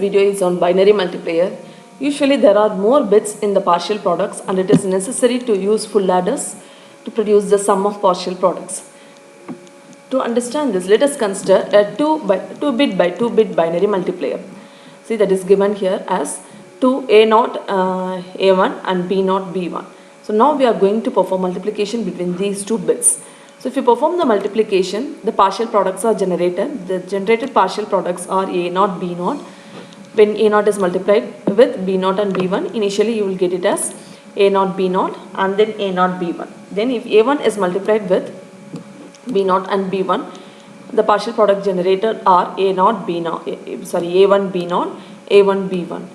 video is on binary multiplier. Usually there are more bits in the partial products and it is necessary to use full adders to produce the sum of partial products. To understand this, let us consider a 2 bit by 2 bit binary multiplier. See, that is given here as 2 A0 A1 and B0 B1. So now we are going to perform multiplication between these two bits. So if you perform the multiplication, the partial products are generated. The generated partial products are A0 B0. When A0 is multiplied with B0 and B1, initially you will get it as A0 B0 and then A0 B1. Then if A1 is multiplied with B0 and B1, the partial product generated are A0 B0, A1 B0, A1 B1.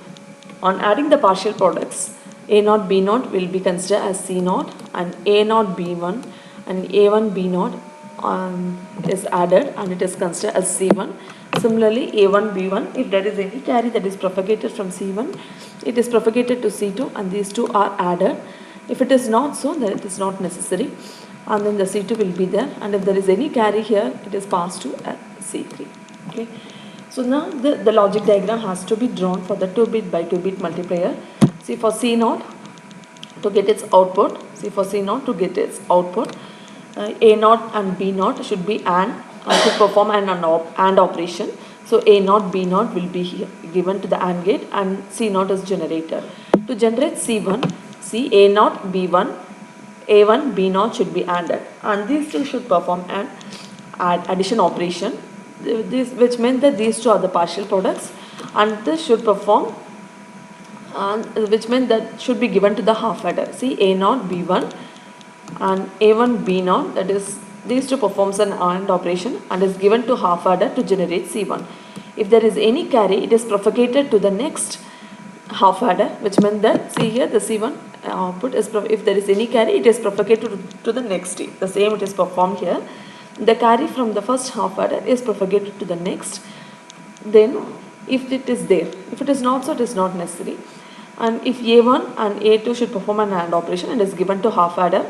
On adding the partial products, A0 B0 will be considered as C0 and A0 B1 and A1 B0 is added and it is considered as C1. Similarly, A1 B1, if there is any carry that is propagated from C1, it is propagated to C2 and these two are added. If it is not so, then it is not necessary and then the C2 will be there, and if there is any carry here, it is passed to C3. Okay. So now the logic diagram has to be drawn for the 2 bit by 2 bit multiplier. See, for C0 to get its output, A0 and B0 should be AND to perform an AND operation. So A0 B0 will be here given to the AND gate and C0 is generated. To generate C1, see A0 B1, A1 B0 should be ANDed and these two should perform an addition operation, which means that these two are the partial products and this should perform which means that should be given to the half adder. See, A0 B1 and A1 B0, that is these two performs an AND operation and is given to half adder to generate C1. If there is any carry, it is propagated to the next half adder, which means that, see here, the C1 output is, if there is any carry, it is propagated to the next state. The same it is performed here. The carry from the first half adder is propagated to the next. Then if it is there, if it is not so, it is not necessary. And if A1 and A2 should perform an AND operation and is given to half adder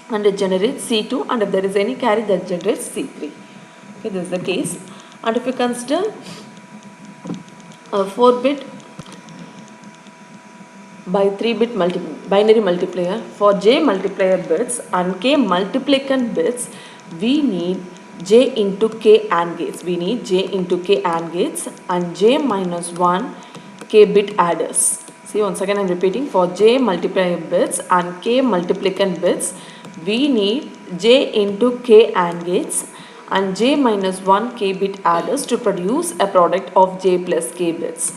and it generates C2, and if there is any carry, that generates C3. Okay, this is the case. And if you consider a 4 bit by 3 bit binary multiplier, for J multiplier bits and K multiplicand bits, we need J into K AND gates. We need J into K AND gates and J minus 1 K bit adders. See, once again I am repeating, for J multiplier bits and K multiplicand bits, we need J into K AND gates and J minus 1 K bit adders to produce a product of J plus K bits.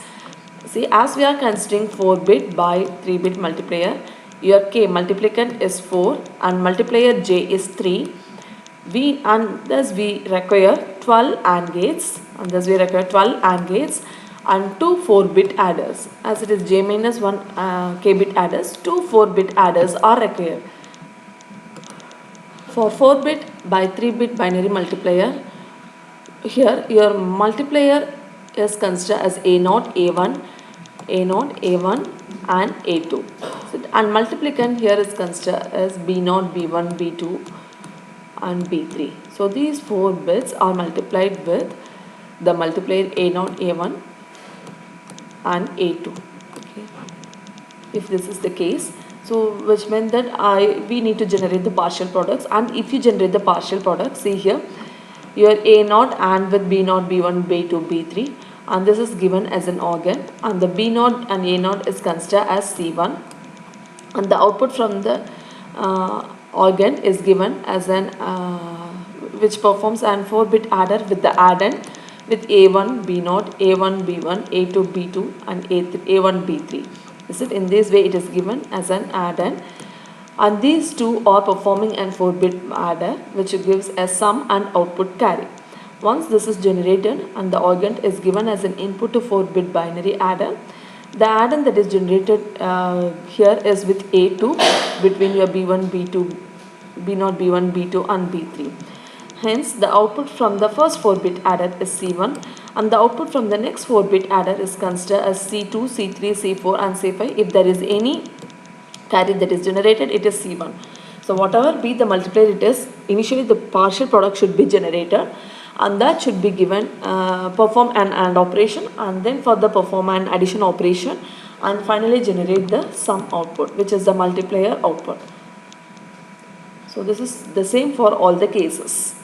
See, as we are considering 4 bit by 3 bit multiplier, your K multiplicand is 4 and multiplier J is 3. And thus we require 12 AND gates and 2 4 bit adders. As it is J minus 1 K bit adders, 2 4 bit adders are required. For 4 bit by 3 bit binary multiplier, here your multiplier is considered as A0 A1 and A2. So, and multiplicand here is considered as B0 B1 B2 and B3. So these 4 bits are multiplied with the multiplier A0 A1 and A2. Okay. If this is the case, so which means that we need to generate the partial products, and if you generate the partial products, see here, your A0 and with B0 B1 B2 B3, and this is given as an organ, and the B0 and A0 is considered as C1, and the output from the organ is given as an which performs an 4 bit adder with the addend with A1 B0, A1 B1, A2 B2 and A1 B3. In this way it is given as an addend, and these two are performing an 4 bit adder which gives a sum and output carry. Once this is generated and the organ is given as an input to 4 bit binary adder, the addend that is generated here is with A2 between your B1 B2 B0 B1 B2 and B3. Hence the output from the first 4 bit adder is C1 and the output from the next 4 bit adder is considered as C2, C3, C4 and C5. If there is any carry that is generated, it is C1. So whatever be the multiplier it is, initially the partial product should be generated and that should be given perform an AND operation, and then further perform an addition operation, and finally generate the sum output, which is the multiplier output. So this is the same for all the cases.